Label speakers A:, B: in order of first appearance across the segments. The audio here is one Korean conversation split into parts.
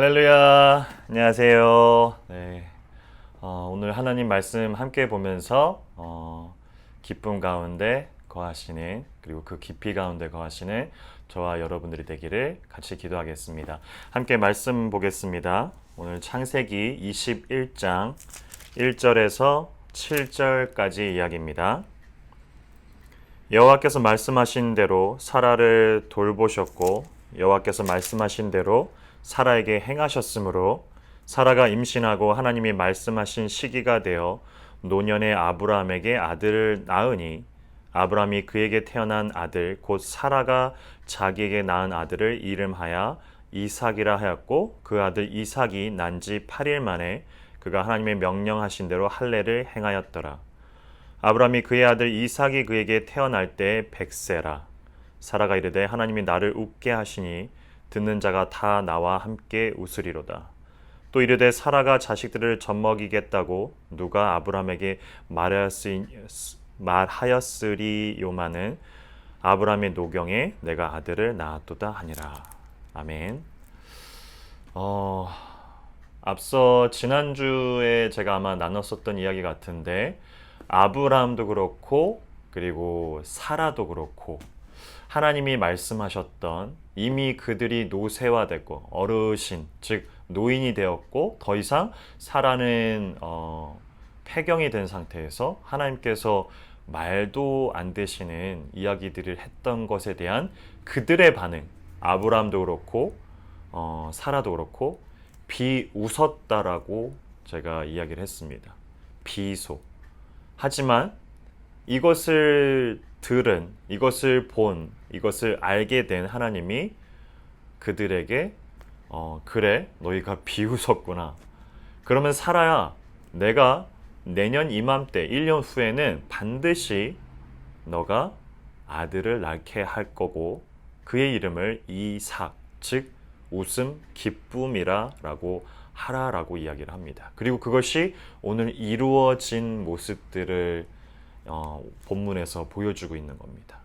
A: 할렐루야. 안녕하세요. 네. 오늘 하나님 말씀 함께 보면서 기쁨 가운데 거하시는, 그리고 그 깊이 가운데 거하시는 저와 여러분들이 되기를 같이 기도하겠습니다. 함께 말씀 보겠습니다. 오늘 창세기 21장 1절에서 7절까지 이야기입니다. 여호와께서 말씀하신 대로 사라를 돌보셨고 여호와께서 말씀하신 대로 사라에게 행하셨으므로 사라가 임신하고 하나님이 말씀하신 시기가 되어 노년의 아브라함에게 아들을 낳으니 아브라함이 그에게 태어난 아들 곧 사라가 자기에게 낳은 아들을 이름하여 이삭이라 하였고 그 아들 이삭이 난 지 8일 만에 그가 하나님의 명령하신 대로 할례를 행하였더라. 아브라함이 그의 아들 이삭이 그에게 태어날 때 100세라. 사라가 이르되 하나님이 나를 웃게 하시니 듣는 자가 다 나와 함께 웃으리로다. 또 이르되 사라가 자식들을 젖먹이겠다고 누가 아브라함에게 말하였으리요마는 아브라함의 노경에 내가 아들을 낳았도다 하니라. 아멘. 앞서 지난주에 제가 아마 나눴었던 이야기 같은데 아브라함도 그렇고 그리고 사라도 그렇고 하나님이 말씀하셨던 이미 그들이 노쇠화되고 어르신 즉 노인이 되었고 더 이상 사라는 폐경이 된 상태에서 하나님께서 말도 안 되시는 이야기들을 했던 것에 대한 그들의 반응, 아브라함도 그렇고 사라도 그렇고 비웃었다라고 제가 이야기를 했습니다. 비소. 하지만 이것을 들은, 이것을 본, 이것을 알게 된 하나님이 그들에게 그래 너희가 비웃었구나. 그러면 사라야 내가 내년 이맘때 1년 후에는 반드시 너가 아들을 낳게 할 거고 그의 이름을 이삭 즉 웃음, 기쁨이라 라고 하라라고 이야기를 합니다. 그리고 그것이 오늘 이루어진 모습들을 본문에서 보여주고 있는 겁니다.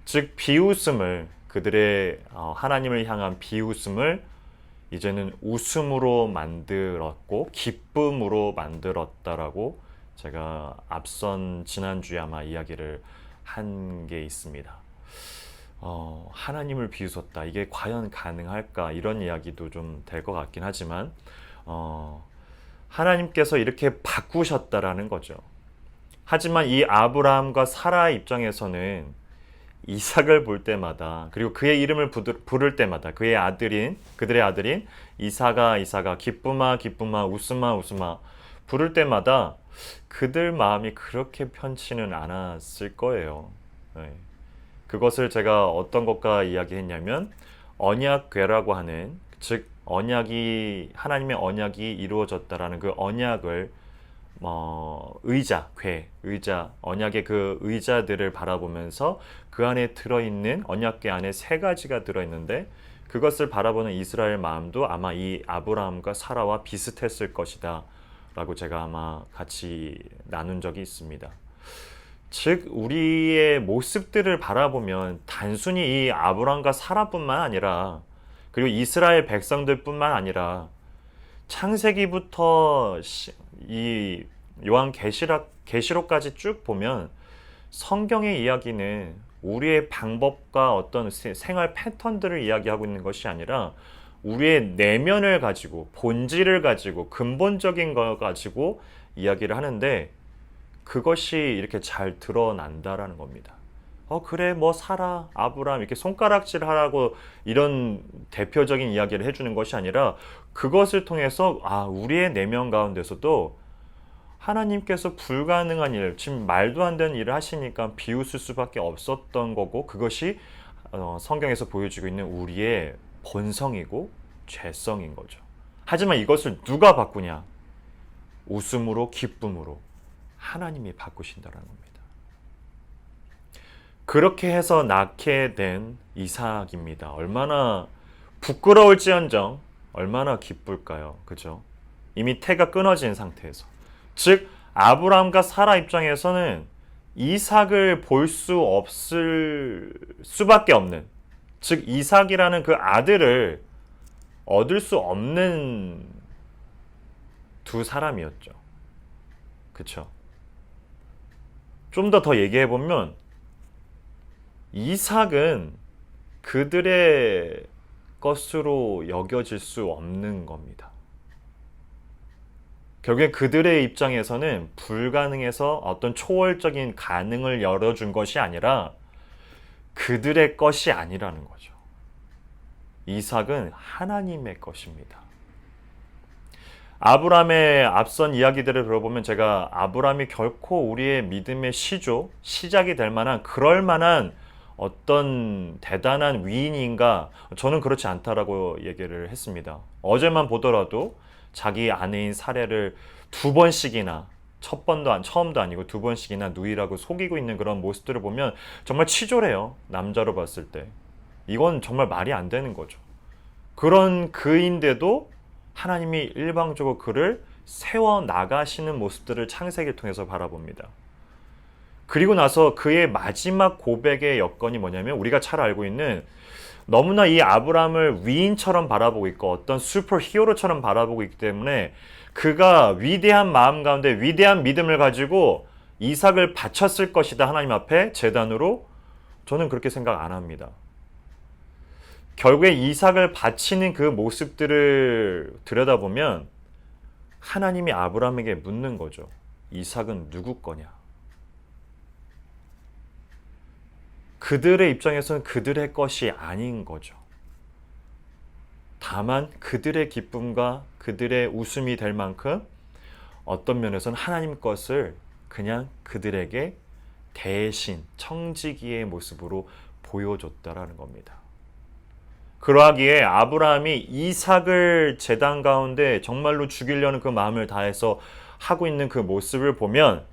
A: 즉 비웃음을 그들의 하나님을 향한 비웃음을 이제는 웃음으로 만들었고 기쁨으로 만들었다라고 제가 앞선 지난주에 아마 이야기를 한 게 있습니다. 하나님을 비웃었다. 이게 과연 가능할까? 이런 이야기도 좀 될 것 같긴 하지만 하나님께서 이렇게 바꾸셨다라는 거죠. 하지만 이 아브라함과 사라의 입장에서는 이삭을 볼 때마다 그리고 그의 이름을 부를 때마다 그들의 아들인 이삭아 기쁨아 기쁨아 웃음아 웃음아 부를 때마다 그들 마음이 그렇게 편치는 않았을 거예요. 네. 그것을 제가 어떤 것과 이야기했냐면 언약궤라고 하는 즉 하나님의 언약이 이루어졌다라는 그 언약을 의자, 언약의 그 의자들을 바라보면서 그 안에 들어있는 언약궤 안에 3가지가 들어있는데 그것을 바라보는 이스라엘 마음도 아마 이 아브라함과 사라와 비슷했을 것이다 라고 제가 아마 같이 나눈 적이 있습니다. 즉 우리의 모습들을 바라보면 단순히 이 아브라함과 사라뿐만 아니라 그리고 이스라엘 백성들뿐만 아니라 창세기부터 이 요한 계시록까지 쭉 보면 성경의 이야기는 우리의 방법과 어떤 생활 패턴들을 이야기하고 있는 것이 아니라 우리의 내면을 가지고 본질을 가지고 근본적인 걸 가지고 이야기를 하는데 그것이 이렇게 잘 드러난다라는 겁니다. 그래 뭐 사라, 아브라함 이렇게 손가락질 하라고 이런 대표적인 이야기를 해주는 것이 아니라 그것을 통해서 우리의 내면 가운데서도 하나님께서 불가능한 일, 지금 말도 안 되는 일을 하시니까 비웃을 수밖에 없었던 거고 그것이 성경에서 보여주고 있는 우리의 본성이고 죄성인 거죠. 하지만 이것을 누가 바꾸냐? 웃음으로 기쁨으로 하나님이 바꾸신다는 겁니다. 그렇게 해서 낳게 된 이삭입니다. 얼마나 부끄러울지언정 얼마나 기쁠까요? 그죠? 이미 태가 끊어진 상태에서. 즉 아브라함과 사라 입장에서는 이삭을 볼 수 없을 수밖에 없는 즉 이삭이라는 그 아들을 얻을 수 없는 두 사람이었죠. 그쵸? 좀 더 얘기해 보면 이삭은 그들의 것으로 여겨질 수 없는 겁니다. 결국엔 그들의 입장에서는 불가능해서 어떤 초월적인 가능을 열어준 것이 아니라 그들의 것이 아니라는 거죠. 이삭은 하나님의 것입니다. 아브라함의 앞선 이야기들을 들어보면 제가 아브라함이 결코 우리의 믿음의 시조, 시작이 될 만한 그럴 만한 어떤 대단한 위인인가, 저는 그렇지 않다라고 얘기를 했습니다. 어제만 보더라도 자기 아내인 사례를 두 번씩이나 처음도 아니고 두 번씩이나 누이라고 속이고 있는 그런 모습들을 보면 정말 치졸해요. 남자로 봤을 때. 이건 정말 말이 안 되는 거죠. 그런 그인데도 하나님이 일방적으로 그를 세워 나가시는 모습들을 창세기를 통해서 바라봅니다. 그리고 나서 그의 마지막 고백의 여건이 뭐냐면 우리가 잘 알고 있는 너무나 이 아브라함을 위인처럼 바라보고 있고 어떤 슈퍼 히어로처럼 바라보고 있기 때문에 그가 위대한 마음 가운데 위대한 믿음을 가지고 이삭을 바쳤을 것이다 하나님 앞에 제단으로. 저는 그렇게 생각 안 합니다. 결국에 이삭을 바치는 그 모습들을 들여다보면 하나님이 아브라함에게 묻는 거죠. 이삭은 누구 거냐? 그들의 입장에서는 그들의 것이 아닌 거죠. 다만 그들의 기쁨과 그들의 웃음이 될 만큼 어떤 면에서는 하나님 것을 그냥 그들에게 대신 청지기의 모습으로 보여줬다라는 겁니다. 그러하기에 아브라함이 이삭을 제단 가운데 정말로 죽이려는 그 마음을 다해서 하고 있는 그 모습을 보면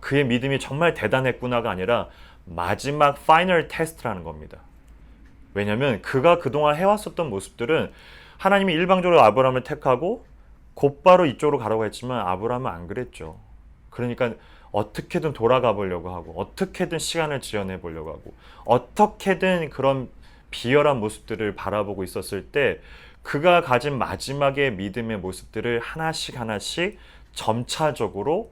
A: 그의 믿음이 정말 대단했구나가 아니라 마지막 파이널 테스트라는 겁니다. 왜냐하면 그가 그동안 해왔었던 모습들은 하나님이 일방적으로 아브라함을 택하고 곧바로 이쪽으로 가라고 했지만 아브라함은 안 그랬죠. 그러니까 어떻게든 돌아가 보려고 하고 어떻게든 시간을 지연해 보려고 하고 어떻게든 그런 비열한 모습들을 바라보고 있었을 때 그가 가진 마지막의 믿음의 모습들을 하나씩 점차적으로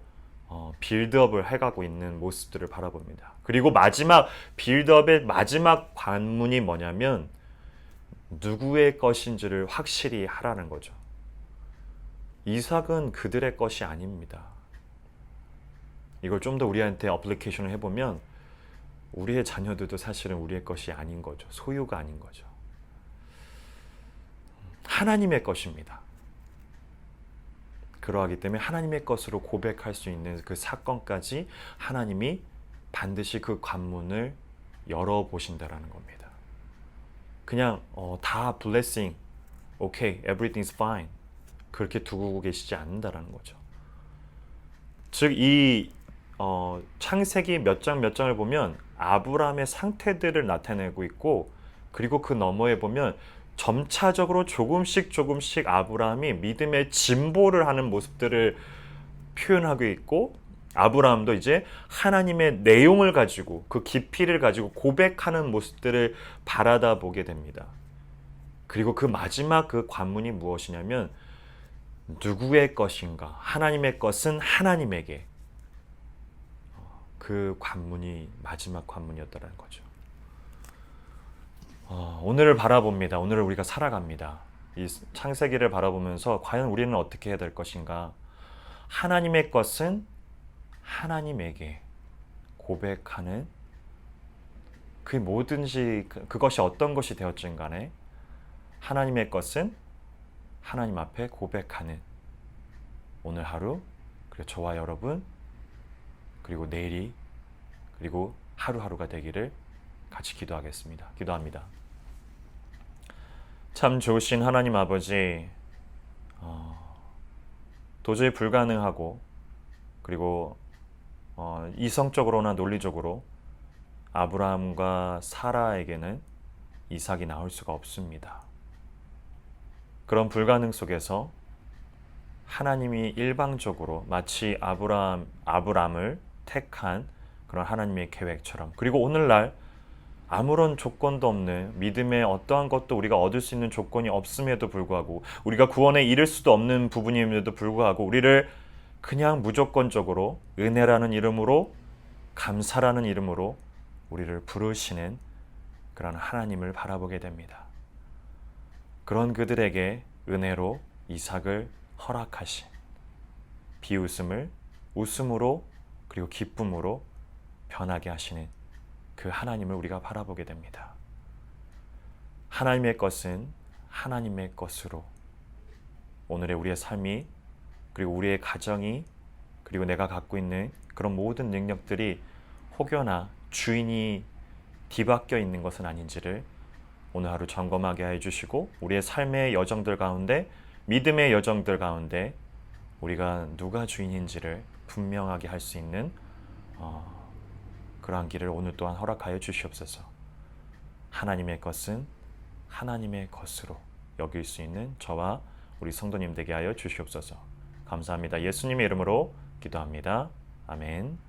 A: 빌드업을 해가고 있는 모습들을 바라봅니다. 그리고 마지막 빌드업의 마지막 관문이 뭐냐면 누구의 것인지를 확실히 하라는 거죠. 이삭은 그들의 것이 아닙니다. 이걸 좀 더 우리한테 어플리케이션을 해보면 우리의 자녀들도 사실은 우리의 것이 아닌 거죠. 소유가 아닌 거죠. 하나님의 것입니다. 그러하기 때문에 하나님의 것으로 고백할 수 있는 그 사건까지 하나님이 반드시 그 관문을 열어보신다라는 겁니다. 그냥 다 blessing, okay, everything's fine 그렇게 두고 계시지 않는다라는 거죠. 즉 이 창세기 몇 장을 보면 아브라함의 상태들을 나타내고 있고 그리고 그 너머에 보면 점차적으로 조금씩 아브라함이 믿음의 진보를 하는 모습들을 표현하고 있고 아브라함도 이제 하나님의 내용을 가지고 그 깊이를 가지고 고백하는 모습들을 바라다 보게 됩니다. 그리고 그 마지막 그 관문이 무엇이냐면 누구의 것인가? 하나님의 것은 하나님에게. 그 관문이 마지막 관문이었다는 거죠. 오늘을 바라봅니다. 오늘을 우리가 살아갑니다. 이 창세기를 바라보면서 과연 우리는 어떻게 해야 될 것인가? 하나님의 것은 하나님에게 고백하는 그 뭐든지 그것이 어떤 것이 되었든 간에 하나님의 것은 하나님 앞에 고백하는 오늘 하루 그리고 저와 여러분 그리고 내일이 그리고 하루하루가 되기를 같이 기도합니다. 참 좋으신 하나님 아버지, 도저히 불가능하고 그리고 이성적으로나 논리적으로 아브라함과 사라에게는 이삭이 나올 수가 없습니다. 그런 불가능 속에서 하나님이 일방적으로 마치 아브라함을 택한 그런 하나님의 계획처럼 그리고 오늘날 아무런 조건도 없는 믿음의 어떠한 것도 우리가 얻을 수 있는 조건이 없음에도 불구하고 우리가 구원에 이를 수도 없는 부분임에도 불구하고 우리를 그냥 무조건적으로 은혜라는 이름으로 감사라는 이름으로 우리를 부르시는 그런 하나님을 바라보게 됩니다. 그런 그들에게 은혜로 이삭을 허락하신 비웃음을 웃음으로 그리고 기쁨으로 변하게 하시는 그 하나님을 우리가 바라보게 됩니다. 하나님의 것은 하나님의 것으로 오늘의 우리의 삶이 그리고 우리의 가정이 그리고 내가 갖고 있는 그런 모든 능력들이 혹여나 주인이 뒤바뀌어 있는 것은 아닌지를 오늘 하루 점검하게 해주시고 우리의 삶의 여정들 가운데 믿음의 여정들 가운데 우리가 누가 주인인지를 분명하게 할 수 있는 그러한 길을 오늘 또한 허락하여 주시옵소서. 하나님의 것은 하나님의 것으로 여길 수 있는 저와 우리 성도님 되게 하여 주시옵소서. 감사합니다. 예수님의 이름으로 기도합니다. 아멘.